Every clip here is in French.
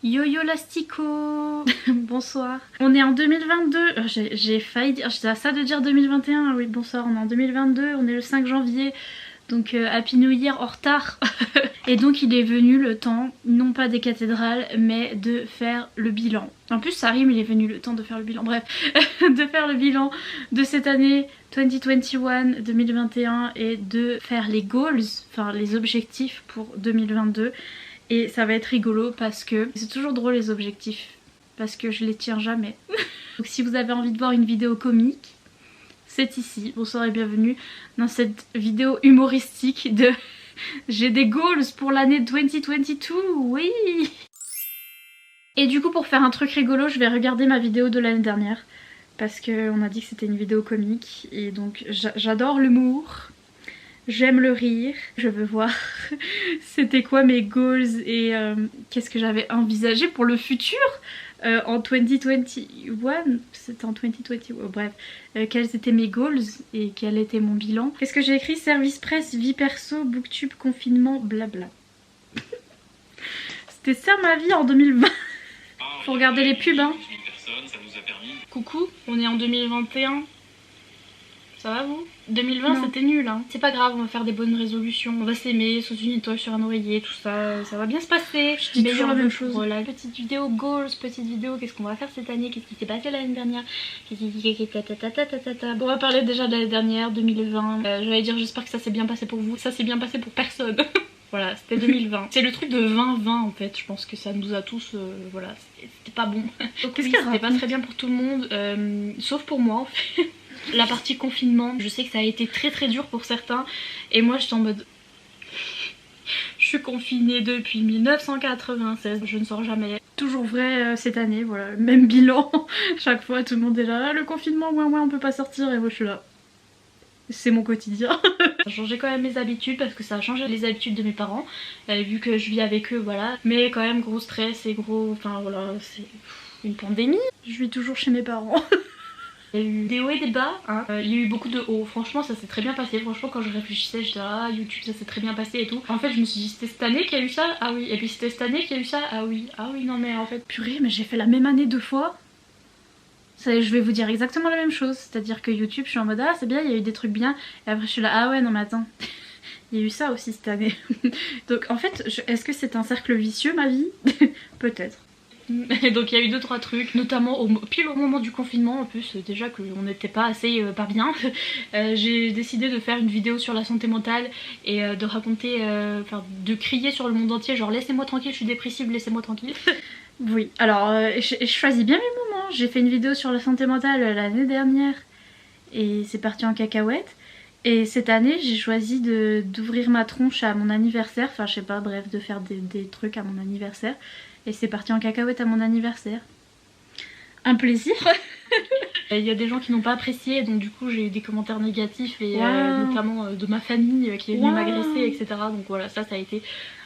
Yo-yo Lastico. Bonsoir. On est en 2022. J'ai failli dire... J'étais ça de dire 2021. Oui, bonsoir, on est en 2022. On est le 5 janvier. Donc Happy New Year en retard. Et donc il est venu le temps, non pas des cathédrales, mais de faire le bilan. En plus ça rime, il est venu le temps de faire le bilan. Bref, de faire le bilan de cette année 2021, 2021 et de faire les goals, enfin les objectifs pour 2022. Et ça va être rigolo parce que c'est toujours drôle les objectifs, parce que je les tiens jamais. Donc si vous avez envie de voir une vidéo comique, c'est ici. Bonsoir et bienvenue dans cette vidéo humoristique de j'ai des goals pour l'année 2022, oui. Et du coup pour faire un truc rigolo, je vais regarder ma vidéo de l'année dernière parce qu'on a dit que c'était une vidéo comique et donc j'adore l'humour. J'aime le rire, je veux voir c'était quoi mes goals et qu'est-ce que j'avais envisagé pour le futur en 2021, c'était en 2020, bref, quels étaient mes goals et quel était mon bilan. Qu'est-ce que j'ai écrit? Service presse, vie perso, booktube, confinement, blabla. C'était ça ma vie en 2020. Faut regarder les pubs hein. Coucou, on est en 2021. Ça va vous? 2020 c'était nul hein. C'est pas grave, on va faire des bonnes résolutions. On va s'aimer sous une étoile sur un oreiller, tout ça. Ça va bien se passer. Je dis toujours la même chose. Voilà, petite vidéo goals, petite vidéo qu'est-ce qu'on va faire cette année, qu'est-ce qui s'est passé l'année dernière. Bon, on va parler déjà de l'année dernière, 2020. J'allais dire j'espère que ça s'est bien passé pour vous. Ça s'est bien passé pour personne. Voilà, c'était 2020. C'est le truc de 2020 en fait, je pense que ça nous a tous, voilà, c'était pas bon. Donc oui, c'était pas très bien pour tout le monde, sauf pour moi en fait. La partie confinement, je sais que ça a été très dur pour certains et moi j'étais en mode je suis confinée depuis 1996, je ne sors jamais. Toujours vrai cette année, voilà, même bilan. Chaque fois tout le monde est là, le confinement, ouais on peut pas sortir et moi je suis là. C'est mon quotidien. Ça a changé quand même mes habitudes parce que ça a changé les habitudes de mes parents, vu que je vis avec eux, voilà. Mais quand même gros stress et gros, enfin voilà, c'est une pandémie. Je vis toujours chez mes parents. Il y a eu des hauts et des bas, hein. Il y a eu beaucoup de hauts, franchement ça s'est très bien passé, franchement quand je réfléchissais j'étais là, YouTube ça s'est très bien passé et tout. En fait je me suis dit c'était cette année qu'il y a eu ça, ah oui, et puis c'était cette année qu'il y a eu ça, ah oui non mais en fait purée mais j'ai fait la même année 2 fois. Ça, je vais vous dire exactement la même chose, c'est-à-dire que YouTube je suis en mode ah c'est bien il y a eu des trucs bien et après je suis là ah ouais non mais attends. Il y a eu ça aussi cette année. Donc en fait est-ce que c'est un cercle vicieux ma vie? Peut-être. Et donc il y a eu 2-3 trucs, notamment pile au moment du confinement en plus, déjà qu'on n'était pas assez pas bien. J'ai décidé de faire une vidéo sur la santé mentale et de raconter, enfin de crier sur le monde entier genre laissez-moi tranquille, je suis dépressive, laissez-moi tranquille. Oui, alors je choisis bien mes moments. J'ai fait une vidéo sur la santé mentale l'année dernière et c'est parti en cacahuète. Et cette année j'ai choisi d'ouvrir ma tronche à mon anniversaire, enfin je sais pas, bref, de faire des trucs à mon anniversaire. Et c'est parti en cacahuète à mon anniversaire. Un plaisir. Il y a des gens qui n'ont pas apprécié, donc du coup j'ai eu des commentaires négatifs et notamment de ma famille qui est venue m'agresser, etc. Donc voilà, ça a été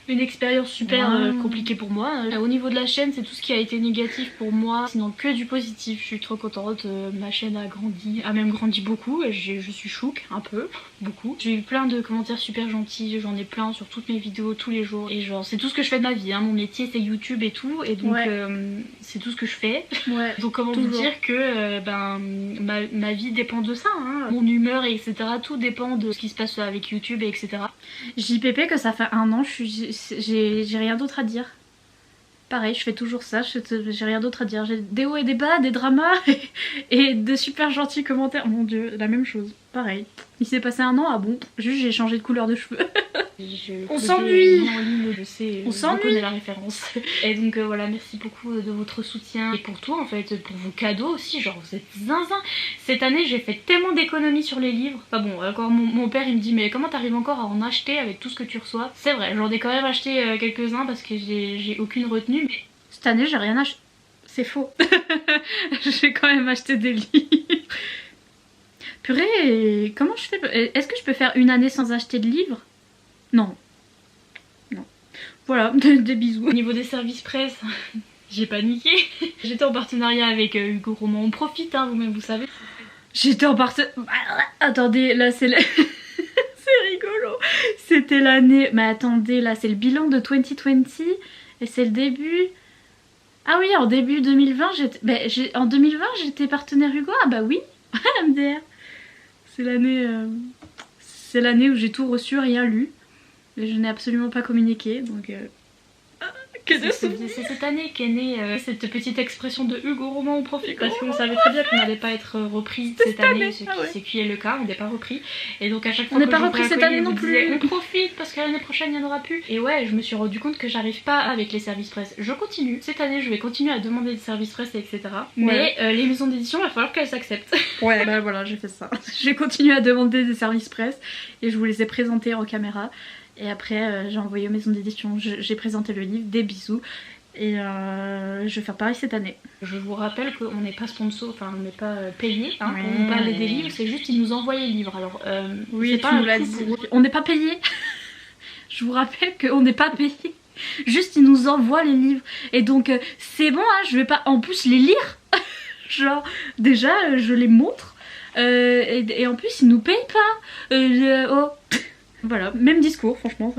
une expérience super compliquée pour moi. Au niveau de la chaîne, c'est tout ce qui a été négatif pour moi, sinon que du positif. Je suis trop contente, ma chaîne a grandi, a même grandi beaucoup et je suis chouque, un peu, beaucoup. J'ai eu plein de commentaires super gentils, j'en ai plein sur toutes mes vidéos tous les jours. Et genre c'est tout ce que je fais de ma vie, hein. Mon métier c'est YouTube et tout, et donc c'est tout ce que je fais. Ouais, donc comment vous dire que ma vie dépend de ça, hein. Mon humeur etc. Tout dépend de ce qui se passe avec YouTube et etc. JPP que ça fait 1 an, j'ai rien d'autre à dire. Pareil, je fais toujours ça, j'ai rien d'autre à dire. J'ai des hauts et des bas, des dramas et de super gentils commentaires. Mon dieu, la même chose, pareil. Il s'est passé 1 an, ah bon, juste j'ai changé de couleur de cheveux. On s'ennuie. Je sais, on s'ennuie. Je connais la référence. Et donc voilà, merci beaucoup de votre soutien. Et pour toi en fait, pour vos cadeaux aussi, genre vous êtes zinzin. Cette année j'ai fait tellement d'économies sur les livres. Enfin bon, encore mon père il me dit mais comment t'arrives encore à en acheter avec tout ce que tu reçois? C'est vrai, j'en ai quand même acheté quelques-uns parce que j'ai aucune retenue. Mais cette année j'ai rien acheté. C'est faux. J'ai quand même acheté des livres. Purée, comment je fais? Est-ce que je peux faire une année sans acheter de livres? Non. Non. Voilà, des bisous. Au niveau des services presse, j'ai paniqué. J'étais en partenariat avec Hugo Roman. On profite, hein, vous-même, vous savez. J'étais en partenariat... Attendez, là c'est... C'est rigolo. C'était l'année... Mais attendez, là c'est le bilan de 2020 et c'est le début Ah oui, en début 2020, en 2020 j'étais partenaire Hugo. Ah bah oui, MDR. C'est l'année où j'ai tout reçu, rien lu. Et je n'ai absolument pas communiqué, donc... C'est cette année qu'est née cette petite expression de Hugo Roman on profite, parce qu'on savait très bien qu'on n'allait pas être repris cette année, ce qui est le cas, on n'est pas repris. Et donc à chaque fois on n'est pas repris cette année non plus. On profite parce que l'année prochaine il n'y en aura plus. Et ouais, je me suis rendu compte que j'arrive pas avec les services presse. Je continue, cette année je vais continuer à demander des services presse etc. Mais les maisons d'édition il va falloir qu'elles s'acceptent. Ouais bah voilà, j'ai fait ça. J'ai continué à demander des services presse et je vous les ai présentés en caméra. Et après j'ai envoyé aux maisons d'édition, j'ai présenté le livre, des bisous. Et je vais faire pareil cette année. Je vous rappelle qu'on n'est pas sponsor, enfin on n'est pas payé hein, pour nous parler des livres, c'est juste qu'ils nous envoient les livres. Alors oui, c'est pas un coup on n'est pas payé. Je vous rappelle qu'on n'est pas payé. Juste ils nous envoient les livres. Et donc c'est bon, hein, je vais pas en plus les lire. Genre déjà je les montre. Et en plus ils nous payent pas. Oh. Voilà, même discours, franchement.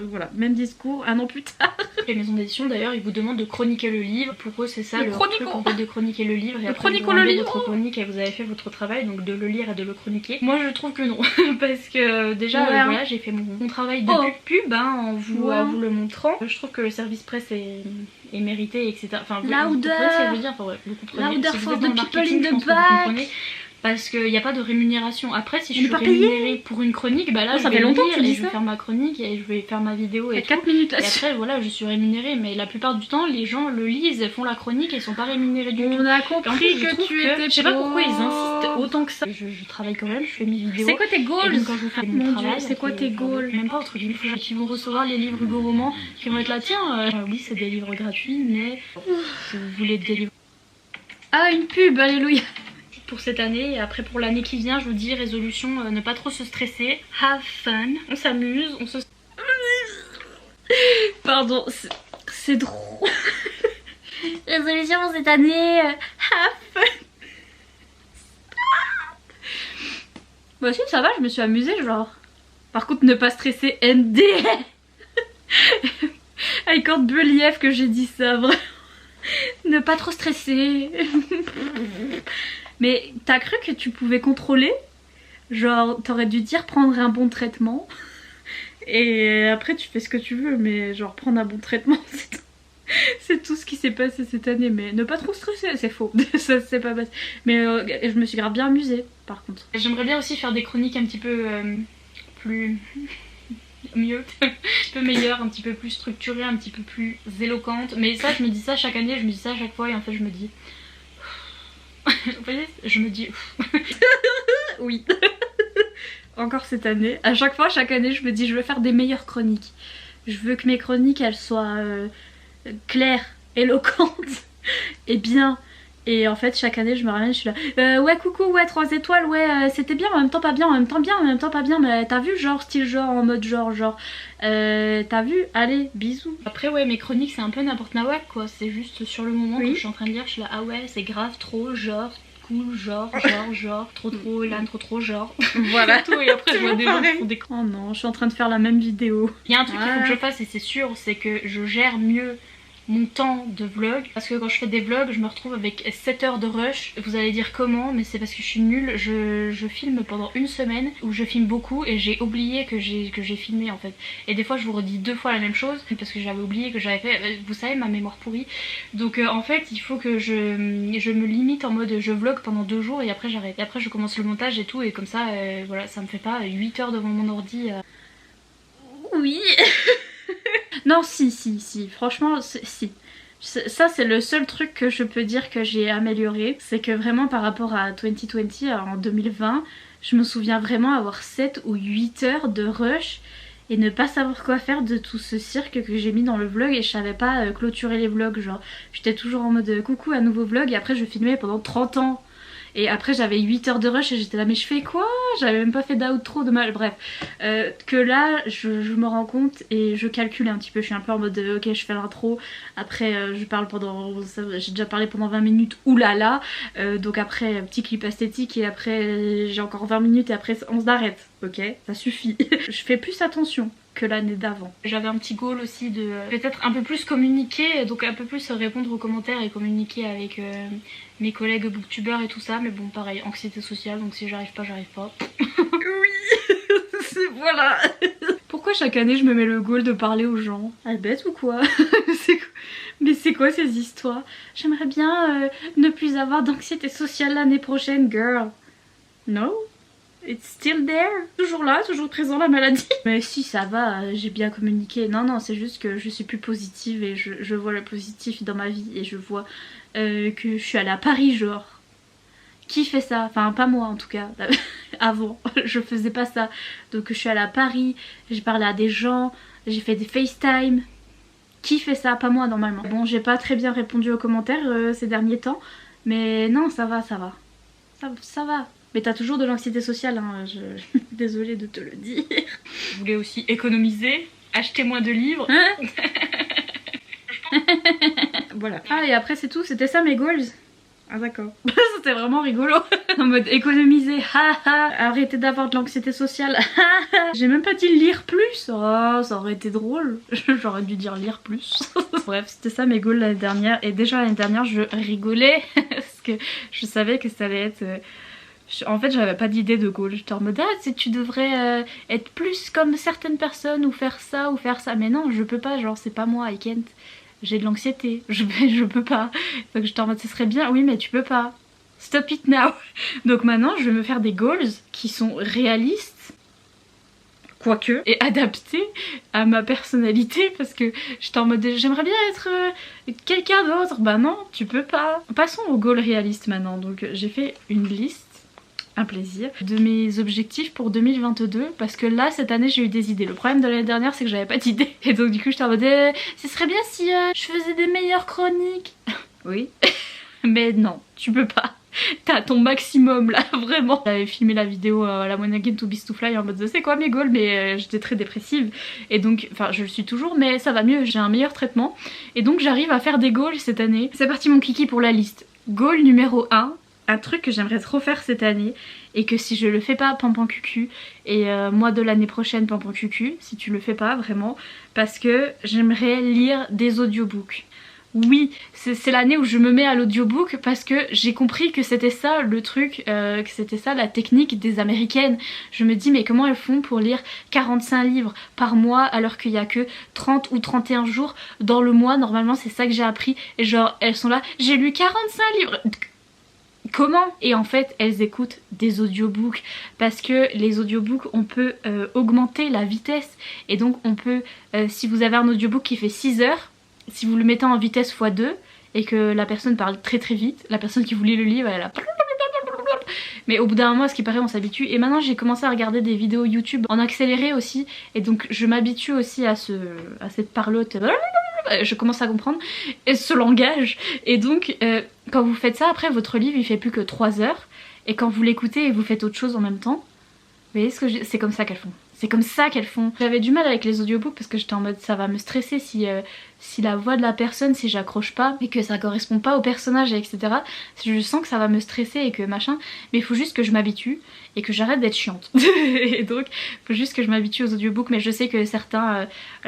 Voilà, même discours un an plus tard. Les maisons d'édition d'ailleurs ils vous demandent de chroniquer le livre. Pour eux c'est ça le truc en fait, de chroniquer le livre. Et après vous rendez votre chronique et vous avez fait votre travail, donc de le lire et de le chroniquer. Moi je trouve que non. Parce que déjà voilà, j'ai fait mon travail de pub hein, en vous le montrant. Je trouve que le service presse est mérité etc. Enfin vous comprenez ce que je veux dire, enfin, ouais, vous comprenez. Louder si for vous êtes the dans le people in marketing, je pense the que vous back. comprenez. Parce qu'il n'y a pas de rémunération. Après, si je suis rémunérée pour une chronique, bah là, ça fait longtemps que je vais faire ma chronique et je vais faire ma vidéo et 4 minutes là. Et après, voilà, je suis rémunérée. Mais la plupart du temps, les gens le lisent, font la chronique et ils sont pas rémunérés du tout. On a compris que tu étais je sais pas pourquoi ils insistent autant que ça. Je travaille quand même, je fais mes vidéos. C'est quoi tes goals? Quand je fais mon travail, c'est quoi tes goals? Même pas autre chose. Qui vont recevoir les livres Hugo Roman, qui vont être là, tiens, oui, c'est des livres gratuits, mais si vous voulez des livres. Ah, une pub, alléluia. Pour cette année et après pour l'année qui vient je vous dis résolution ne pas trop se stresser, have fun, on s'amuse, on se... Pardon, c'est drôle. Résolution pour cette année, have fun. Bah si ça va, je me suis amusée genre. Par contre ne pas stresser ND. I can't believe que j'ai dit ça vraiment. Ne pas trop stresser. Mais t'as cru que tu pouvais contrôler? Genre t'aurais dû dire prendre un bon traitement. Et après tu fais ce que tu veux, mais genre prendre un bon traitement c'est tout ce qui s'est passé cette année. Mais ne pas trop stresser, c'est faux. Ça c'est pas passé. Mais je me suis grave bien amusée par contre. J'aimerais bien aussi faire des chroniques un petit peu plus... mieux, un petit peu meilleure, un petit peu plus structurée, un petit peu plus éloquente. Mais ça je me dis ça chaque année, je me dis ça à chaque fois et en fait je me dis... Vous voyez, je me dis... Oui. Encore cette année. À chaque fois, chaque année, je me dis je veux faire des meilleures chroniques. Je veux que mes chroniques, elles soient claires, éloquentes et bien. Et en fait, chaque année, je me ramène, je suis là ouais, coucou, ouais, 3 étoiles, ouais, c'était bien, en même temps pas bien, en même temps bien, en même temps pas bien. Mais t'as vu, genre, style genre, en mode genre, t'as vu, allez, bisous. Après, ouais, mes chroniques, c'est un peu n'importe nawak, quoi. C'est juste sur le moment que je suis en train de lire, je suis là, ah ouais, c'est grave, trop, genre, cool, genre, trop, Elan, trop, genre. Voilà. Tout, et après, je vois des gens qui font des... Oh non, je suis en train de faire la même vidéo. Il y a un truc qu'il faut que je fasse, et c'est sûr, c'est que je gère mieux mon temps de vlog, parce que quand je fais des vlogs je me retrouve avec 7 heures de rush. Vous allez dire comment, mais c'est parce que je suis nulle. Je filme pendant une semaine où je filme beaucoup et j'ai oublié que j'ai filmé en fait. Et des fois je vous redis 2 fois la même chose parce que j'avais oublié que j'avais fait, vous savez, ma mémoire pourrie. Donc en fait il faut que je me limite en mode je vlog pendant 2 jours et après j'arrête. Et après je commence le montage et tout, et comme ça voilà, ça me fait pas 8 heures devant mon ordi. Oui. Non, si, franchement, si. Ça, c'est le seul truc que je peux dire que j'ai amélioré. C'est que vraiment, par rapport à 2020, en 2020, je me souviens vraiment avoir 7 ou 8 heures de rush et ne pas savoir quoi faire de tout ce cirque que j'ai mis dans le vlog, et je savais pas clôturer les vlogs. Genre, j'étais toujours en mode coucou, un nouveau vlog, et après, je filmais pendant 30 ans. Et après j'avais 8 heures de rush et j'étais là mais je fais quoi? J'avais même pas fait d'outro de mal, bref. Que là je me rends compte et je calcule un petit peu, je suis un peu en mode ok je fais l'intro, après je parle pendant, j'ai déjà parlé pendant 20 minutes, oulala. Donc après petit clip esthétique et après j'ai encore 20 minutes et après on s'arrête, ok? Ça suffit. Je fais plus attention que l'année d'avant. J'avais un petit goal aussi de peut-être un peu plus communiquer, donc un peu plus répondre aux commentaires et communiquer avec mes collègues booktubeurs et tout ça, mais bon pareil, anxiété sociale, donc si j'arrive pas, j'arrive pas. Oui, voilà. Pourquoi chaque année je me mets le goal de parler aux gens? Elle est bête ou quoi? Mais c'est quoi ces histoires? J'aimerais bien ne plus avoir d'anxiété sociale l'année prochaine, girl. No? It's still there. Toujours là, toujours présent la maladie. Mais si, ça va, j'ai bien communiqué. Non, c'est juste que je suis plus positive et je vois le positif dans ma vie et je vois que je suis allée à Paris, genre. Qui fait ça? Enfin, pas moi en tout cas. Avant, je faisais pas ça. Donc je suis allée à Paris, j'ai parlé à des gens, j'ai fait des FaceTime. Qui fait ça? Pas moi normalement. Bon, j'ai pas très bien répondu aux commentaires ces derniers temps. Mais non, ça va. Ça va. Mais t'as toujours de l'anxiété sociale, hein, désolée de te le dire. Je voulais aussi économiser, acheter moins de livres. Hein? Voilà. Ah et après c'est tout, c'était ça mes goals. Ah d'accord. C'était vraiment rigolo. En mode économiser, haha, arrêter d'avoir de l'anxiété sociale. J'ai même pas dit lire plus. Oh, ça aurait été drôle. J'aurais dû dire lire plus. Bref, c'était ça mes goals l'année dernière. Et déjà l'année dernière je rigolais parce que je savais que ça allait être... En fait j'avais pas d'idée de goal, j'étais en mode ah si tu devrais être plus comme certaines personnes ou faire ça, mais non je peux pas, genre c'est pas moi, I can't, j'ai de l'anxiété, je peux pas, donc j'étais en mode ce serait bien, oui mais tu peux pas, stop it now. Donc maintenant je vais me faire des goals qui sont réalistes, quoique, et adaptés à ma personnalité parce que j'étais en mode j'aimerais bien être quelqu'un d'autre, bah non tu peux pas. Passons aux goals réalistes maintenant, donc j'ai fait une liste, un plaisir, de mes objectifs pour 2022 parce que là cette année j'ai eu des idées. Le problème de l'année dernière c'est que j'avais pas d'idées et donc du coup j'étais en mode ce serait bien si je faisais des meilleures chroniques. Oui mais non tu peux pas, t'as ton maximum là vraiment. J'avais filmé la vidéo la One Again to Beast to Fly en mode c'est quoi mes goals, mais j'étais très dépressive et donc enfin je le suis toujours mais ça va mieux, j'ai un meilleur traitement et donc j'arrive à faire des goals cette année. C'est parti mon kiki pour la liste. Goal numéro 1, un truc que j'aimerais trop faire cette année et que si je le fais pas, pampan cucu, et moi de l'année prochaine pampan cucu si tu le fais pas vraiment, parce que j'aimerais lire des audiobooks. Oui, c'est l'année où je me mets à l'audiobook parce que j'ai compris que c'était ça le truc, que c'était ça la technique des américaines. Je me dis mais comment elles font pour lire 45 livres par mois alors qu'il y a que 30 ou 31 jours dans le mois. Normalement c'est ça que j'ai appris et genre elles sont là, j'ai lu 45 livres. Comment? Et en fait elles écoutent des audiobooks parce que les audiobooks on peut augmenter la vitesse et donc on peut, si vous avez un audiobook qui fait 6 heures, si vous le mettez en vitesse x2 et que la personne parle très très vite, la personne qui vous lit le livre elle a... Mais au bout d'un moment à ce qui paraît on s'habitue et maintenant j'ai commencé à regarder des vidéos YouTube en accéléré aussi et donc je m'habitue aussi à cette parlotte. Je commence à comprendre ce langage et donc quand vous faites ça après votre livre il fait plus que 3 heures et quand vous l'écoutez et vous faites autre chose en même temps, vous voyez ce que c'est comme ça qu'elles font. C'est comme ça qu'elles font. J'avais du mal avec les audiobooks parce que j'étais en mode ça va me stresser si la voix de la personne, si j'accroche pas et que ça correspond pas au personnage etc. Si je sens que ça va me stresser et que machin, mais il faut juste que je m'habitue et que j'arrête d'être chiante. Et donc il faut juste que je m'habitue aux audiobooks, mais je sais que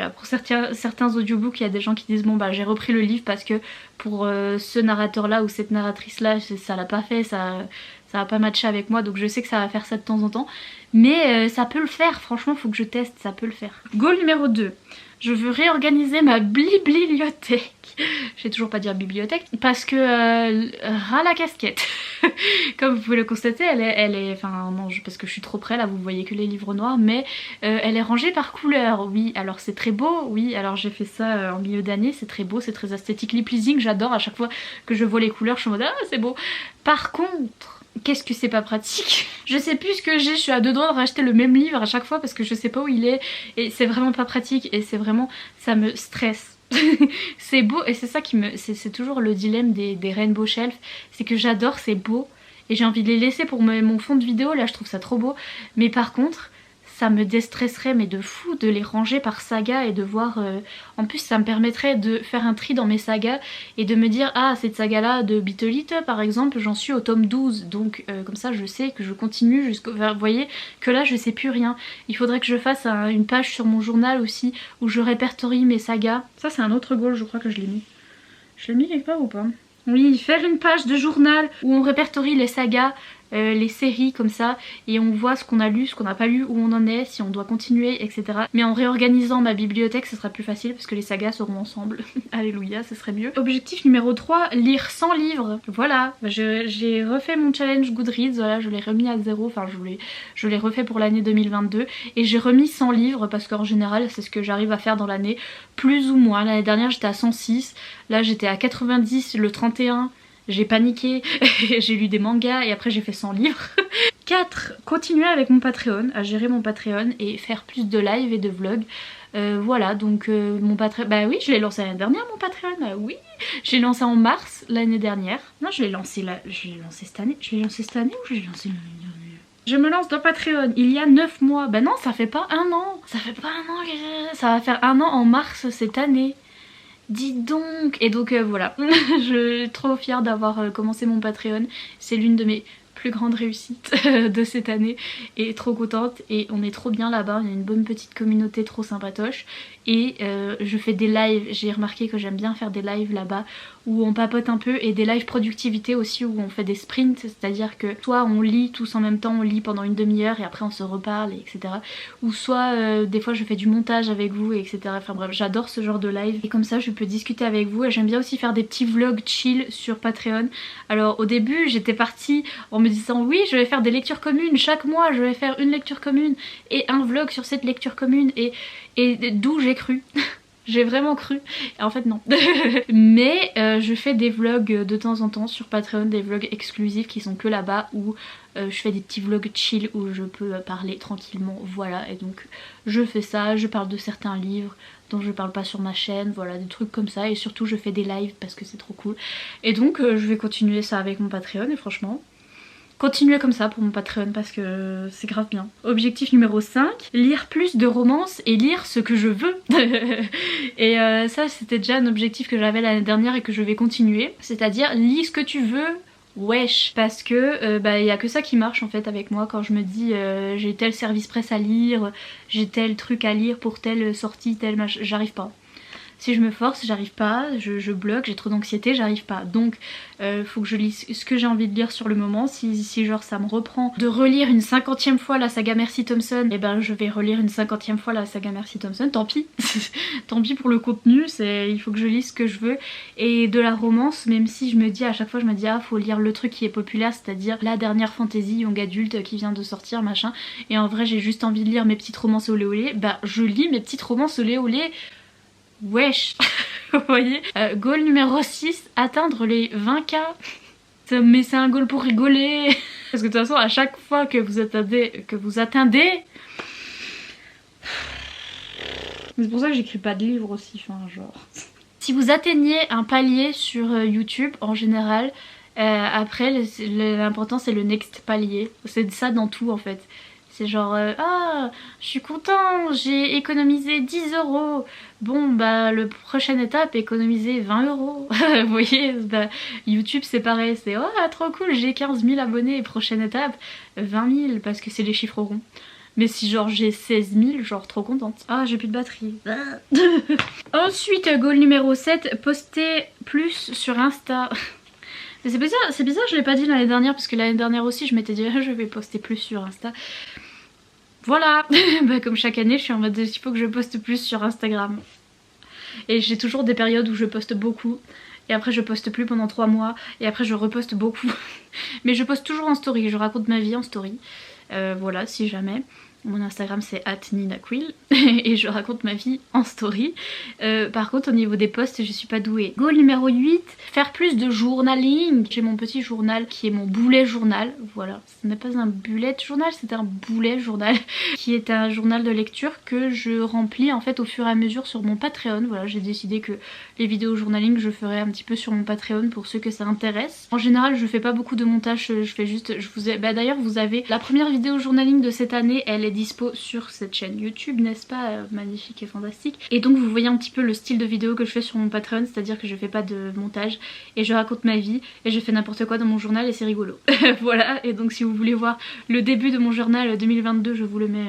pour certains audiobooks il y a des gens qui disent bon bah j'ai repris le livre parce que pour ce narrateur là ou cette narratrice là ça l'a pas fait, ça va pas matcher avec moi donc je sais que ça va faire ça de temps en temps. Mais ça peut le faire, franchement faut que je teste, ça peut le faire. Goal numéro 2. Je veux réorganiser ma bibliothèque. Je sais toujours pas dire bibliothèque parce que ras la casquette. Comme vous pouvez le constater, elle est enfin non parce que je suis trop près là, vous voyez que les livres noirs, mais elle est rangée par couleur. Oui, alors c'est très beau, oui, alors j'ai fait ça en milieu d'année, c'est très beau, c'est très esthétically pleasing, j'adore à chaque fois que je vois les couleurs, je suis en mode ah c'est beau. Par contre, qu'est-ce que c'est pas pratique. Je sais plus ce que j'ai, je suis à deux doigts de racheter le même livre à chaque fois parce que je sais pas où il est et c'est vraiment pas pratique et c'est vraiment, ça me stresse. C'est beau et c'est ça qui me, c'est toujours le dilemme des Rainbow Shelf, c'est que j'adore, c'est beau et j'ai envie de les laisser pour mon fond de vidéo, là je trouve ça trop beau, mais par contre ça me déstresserait mais de fou de les ranger par saga et de voir... En plus ça me permettrait de faire un tri dans mes sagas et de me dire ah cette saga là de Beetle It par exemple j'en suis au tome 12 donc comme ça je sais que je continue jusqu'au... Vous voyez que là je sais plus rien. Il faudrait que je fasse une page sur mon journal aussi où je répertorie mes sagas. Ça c'est un autre goal, je crois que je l'ai mis. Je l'ai mis quelque part ou pas? Oui, faire une page de journal où on répertorie les sagas, les séries comme ça, et on voit ce qu'on a lu, ce qu'on n'a pas lu, où on en est, si on doit continuer, etc. Mais en réorganisant ma bibliothèque, ce sera plus facile parce que les sagas seront ensemble. Alléluia, ce serait mieux. Objectif numéro 3, lire 100 livres. Voilà, j'ai refait mon challenge Goodreads, voilà, je l'ai remis à zéro, enfin je l'ai refait pour l'année 2022, et j'ai remis 100 livres parce qu'en général c'est ce que j'arrive à faire dans l'année, plus ou moins. L'année dernière j'étais à 106, là j'étais à 90 le 31. J'ai paniqué, j'ai lu des mangas et après j'ai fait 100 livres. 4. Continuer avec mon Patreon, à gérer mon Patreon et faire plus de live et de vlogs. Voilà, donc mon Patreon... Bah oui, je l'ai lancé l'année dernière mon Patreon, oui. Je l'ai lancé en mars l'année dernière. Non, je l'ai lancé cette année. Je l'ai lancé cette année ou je l'ai lancé l'année dernière? Je me lance dans Patreon il y a 9 mois. Bah non, ça fait pas un an. Ça fait pas un an, ça va faire un an en mars cette année. Dis donc. Et donc voilà, je suis trop fière d'avoir commencé mon Patreon. C'est l'une de mes plus grandes réussites de cette année et trop contente, et on est trop bien là-bas, il y a une bonne petite communauté trop sympatoche et je fais des lives, j'ai remarqué que j'aime bien faire des lives là-bas où on papote un peu, et des lives productivité aussi où on fait des sprints, c'est-à-dire que soit on lit tous en même temps, on lit pendant une demi-heure et après on se reparle, etc. Ou soit des fois je fais du montage avec vous, etc. Enfin bref, j'adore ce genre de live et comme ça je peux discuter avec vous, et j'aime bien aussi faire des petits vlogs chill sur Patreon. Alors au début j'étais partie en me disant oui je vais faire des lectures communes, chaque mois je vais faire une lecture commune et un vlog sur cette lecture commune, et d'où j'ai cru. J'ai vraiment cru, en fait non. Mais je fais des vlogs de temps en temps sur Patreon, des vlogs exclusifs qui sont que là-bas, où je fais des petits vlogs chill où je peux parler tranquillement, voilà. Et donc je fais ça, je parle de certains livres dont je parle pas sur ma chaîne, voilà, des trucs comme ça. Et surtout je fais des lives parce que c'est trop cool. Et donc je vais continuer ça avec mon Patreon, et franchement... Continuez comme ça pour mon Patreon parce que c'est grave bien. Objectif numéro 5, lire plus de romances et lire ce que je veux. Et ça c'était déjà un objectif que j'avais l'année dernière et que je vais continuer. C'est-à-dire lis ce que tu veux, wesh. Parce que bah y a que ça qui marche en fait avec moi quand je me dis j'ai tel service presse à lire, j'ai tel truc à lire pour telle sortie, tel machin, j'arrive pas. Si je me force, j'arrive pas, je bloque, j'ai trop d'anxiété, j'arrive pas. Donc faut que je lise ce que j'ai envie de lire sur le moment. Si genre ça me reprend de relire une 50e fois la saga Mercy Thompson, et ben je vais relire une 50e fois la saga Mercy Thompson, tant pis. Tant pis pour le contenu, il faut que je lise ce que je veux. Et de la romance, même si je me dis à chaque fois, je me dis ah faut lire le truc qui est populaire, c'est-à-dire la dernière fantasy young adulte qui vient de sortir, machin. Et en vrai j'ai juste envie de lire mes petites romances olé olé, bah je lis mes petites romances olé olé. Wesh. Vous voyez, goal numéro 6, atteindre les 20K. Mais c'est un goal pour rigoler. Parce que de toute façon à chaque fois que vous attendez, c'est pour ça que j'écris pas de livres aussi, enfin genre. Si vous atteignez un palier sur YouTube en général, après l'important c'est le next palier. C'est ça dans tout en fait. C'est genre ah je suis content, j'ai économisé 10 €. Bon bah le prochaine étape économiser 20 €. Vous voyez, bah, YouTube c'est pareil, c'est oh trop cool, j'ai 15 000 abonnés et prochaine étape 20 000 parce que c'est les chiffres ronds. Mais si genre j'ai 16 000, genre trop contente. Ah j'ai plus de batterie. Ensuite goal numéro 7, poster plus sur Insta. C'est bizarre, je l'ai pas dit l'année dernière parce que l'année dernière aussi je m'étais dit je vais poster plus sur Insta. Voilà, bah, comme chaque année je suis en mode il faut que je poste plus sur Instagram. Et j'ai toujours des périodes où je poste beaucoup et après je poste plus pendant 3 mois et après je reposte beaucoup. Mais je poste toujours en story, je raconte ma vie en story. Voilà, si jamais. Mon Instagram c'est @ninaquill et je raconte ma vie en story. Par contre au niveau des posts je suis pas douée. Goal numéro 8, faire plus de journaling. J'ai mon petit journal qui est mon bullet journal. Voilà, ce n'est pas un bullet journal, c'est un bullet journal qui est un journal de lecture que je remplis en fait au fur et à mesure sur mon Patreon. Voilà, j'ai décidé que les vidéos journaling je ferai un petit peu sur mon Patreon pour ceux que ça intéresse. En général je fais pas beaucoup de montage, je fais juste, d'ailleurs vous avez la première vidéo journaling de cette année, elle est est dispo sur cette chaîne YouTube, n'est-ce pas, magnifique et fantastique. Et donc vous voyez un petit peu le style de vidéo que je fais sur mon Patreon, c'est-à-dire que je fais pas de montage et je raconte ma vie et je fais n'importe quoi dans mon journal et c'est rigolo. Voilà, et donc si vous voulez voir le début de mon journal 2022, je vous le mets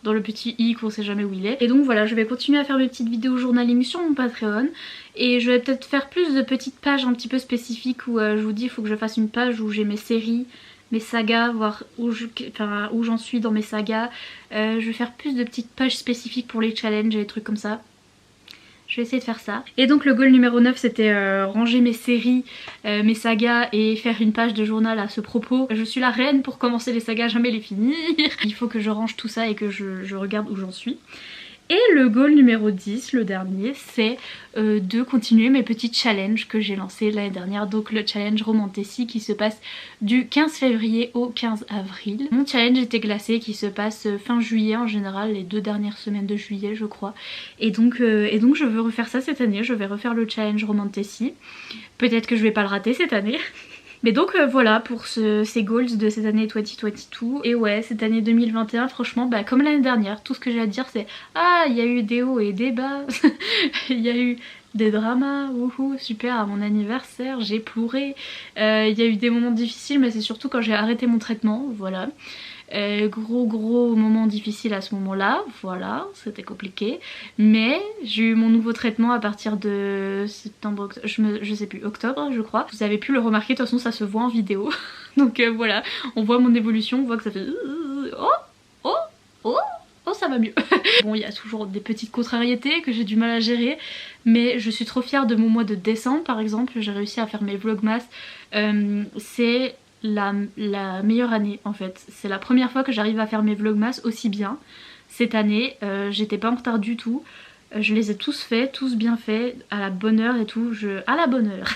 dans le petit i qu'on sait jamais où il est. Et donc voilà, je vais continuer à faire mes petites vidéos journaling sur mon Patreon. Et je vais peut-être faire plus de petites pages un petit peu spécifiques où je vous dis il faut que je fasse une page où j'ai mes séries, mes sagas, voir où j'en suis dans mes sagas. Je vais faire plus de petites pages spécifiques pour les challenges et les trucs comme ça. Je vais essayer de faire ça. Et donc le goal numéro 9 c'était ranger mes séries, mes sagas et faire une page de journal à ce propos. Je suis la reine pour commencer les sagas, jamais les finir. Il faut que je range tout ça et que je regarde où j'en suis. Et le goal numéro 10, le dernier, c'est de continuer mes petits challenges que j'ai lancés l'année dernière. Donc le challenge Romantasy qui se passe du 15 février au 15 avril. Mon challenge était glacé qui se passe fin juillet en général, les 2 dernières semaines de juillet je crois. Et donc je veux refaire ça cette année, je vais refaire le challenge Romantasy. Peut-être que je vais pas le rater cette année. Mais donc voilà pour ces goals de cette année 2022. Et ouais, cette année 2021, franchement, bah, comme l'année dernière, tout ce que j'ai à dire c'est ah, il y a eu des hauts et des bas, il y a eu des dramas, wouhou, super, à mon anniversaire, j'ai pleuré. Il y a eu des moments difficiles, mais c'est surtout quand j'ai arrêté mon traitement, voilà. Gros moment difficile à ce moment là, voilà, c'était compliqué, mais j'ai eu mon nouveau traitement à partir de septembre, je sais plus, octobre je crois. Vous avez pu le remarquer, de toute façon ça se voit en vidéo. Donc voilà, on voit mon évolution, on voit que ça fait oh ça va mieux. Bon, il y a toujours des petites contrariétés que j'ai du mal à gérer, mais je suis trop fière de mon mois de décembre par exemple. J'ai réussi à faire mes vlogmas, c'est la meilleure année en fait. C'est la première fois que j'arrive à faire mes vlogmas aussi bien cette année. J'étais pas en retard du tout. Je les ai tous faits, tous bien faits, à la bonne heure et tout, à la bonne heure.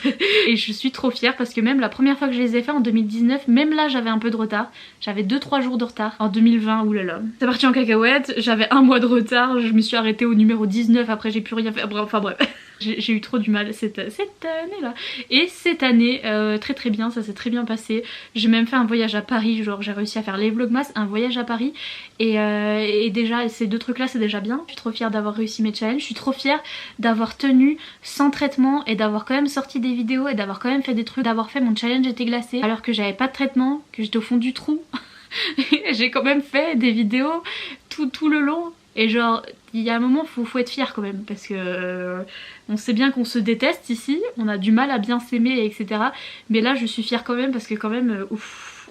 Et je suis trop fière parce que même la première fois que je les ai faits en 2019, même là j'avais un peu de retard. J'avais 2-3 jours de retard. En 2020, oulala. C'est parti en cacahuète, j'avais un mois de retard, je me suis arrêtée au numéro 19, après j'ai plus rien fait, enfin bref. J'ai eu trop du mal cette année là. Et cette année, très bien, ça s'est très bien passé. J'ai même fait un voyage à Paris, genre j'ai réussi à faire les vlogmas, un voyage à Paris. Et déjà, ces 2 trucs là c'est déjà bien. Je suis trop fière d'avoir réussi mes challenges, je suis trop fière d'avoir tenu sans traitement et d'avoir quand même sorti des vidéos et d'avoir quand même fait des trucs, d'avoir fait mon challenge été glacé alors que j'avais pas de traitement, que j'étais au fond du trou. J'ai quand même fait des vidéos tout le long. Et genre, il y a un moment, faut être fier quand même, parce que on sait bien qu'on se déteste ici, on a du mal à bien s'aimer, etc. Mais là, je suis fière quand même, parce que quand même, ouf,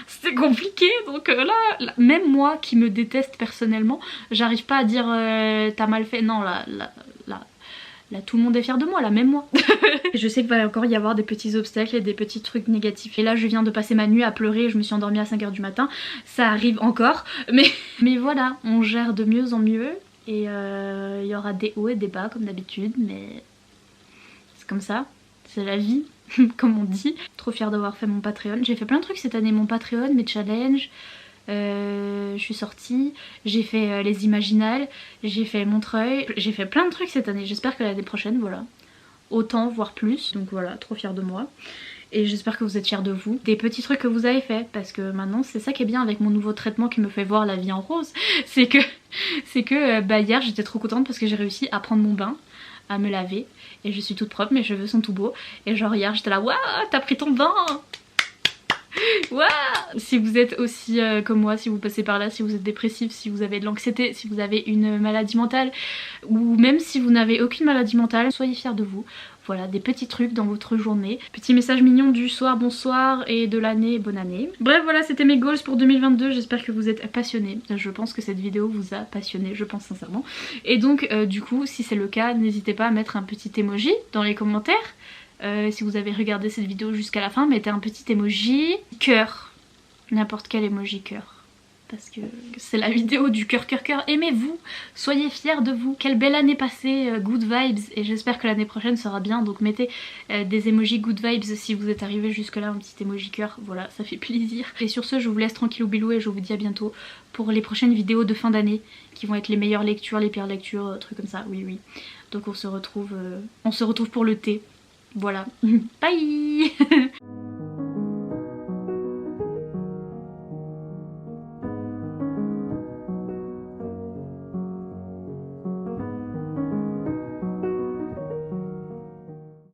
c'était compliqué. Donc là, même moi qui me déteste personnellement, j'arrive pas à dire t'as mal fait. Non, là, tout le monde est fier de moi, là, même moi. Je sais qu'il va encore y avoir des petits obstacles et des petits trucs négatifs. Et là, je viens de passer ma nuit à pleurer, je me suis endormie à 5 h du matin. Ça arrive encore, mais voilà, on gère de mieux en mieux. Et il y aura des hauts et des bas, comme d'habitude, mais c'est comme ça, c'est la vie, comme on dit. Trop fière d'avoir fait mon Patreon. J'ai fait plein de trucs cette année, mon Patreon, mes challenges. Je suis sortie, j'ai fait les Imaginales, j'ai fait Montreuil, j'ai fait plein de trucs cette année. J'espère que l'année prochaine, voilà, autant voire plus. Donc voilà, trop fière de moi. Et j'espère que vous êtes fiers de vous. Des petits trucs que vous avez fait, parce que maintenant c'est ça qui est bien avec mon nouveau traitement qui me fait voir la vie en rose. C'est que bah, hier j'étais trop contente parce que j'ai réussi à prendre mon bain, à me laver. Et je suis toute propre, mes cheveux sont tout beaux. Et genre hier j'étais là, waouh, t'as pris ton bain! Waouh! Si vous êtes aussi comme moi, si vous passez par là, si vous êtes dépressif, si vous avez de l'anxiété, si vous avez une maladie mentale, ou même si vous n'avez aucune maladie mentale, soyez fiers de vous. Voilà, des petits trucs dans votre journée. Petit message mignon du soir, bonsoir, et de l'année, bonne année. Bref, voilà, c'était mes goals pour 2022. J'espère que vous êtes passionnés. Je pense que cette vidéo vous a passionné, je pense sincèrement. Et donc, du coup, si c'est le cas, n'hésitez pas à mettre un petit emoji dans les commentaires. Si vous avez regardé cette vidéo jusqu'à la fin, mettez un petit emoji cœur, n'importe quel emoji cœur, parce que c'est la vidéo du cœur. Aimez-vous, soyez fiers de vous, quelle belle année passée, good vibes, et j'espère que l'année prochaine sera bien. Donc mettez des emojis good vibes si vous êtes arrivé jusque là, un petit emoji cœur, voilà, ça fait plaisir. Et sur ce, je vous laisse tranquillou bilou et je vous dis à bientôt pour les prochaines vidéos de fin d'année qui vont être les meilleures lectures, les pires lectures, trucs comme ça, oui. Donc on se retrouve pour le thé. Voilà, bye.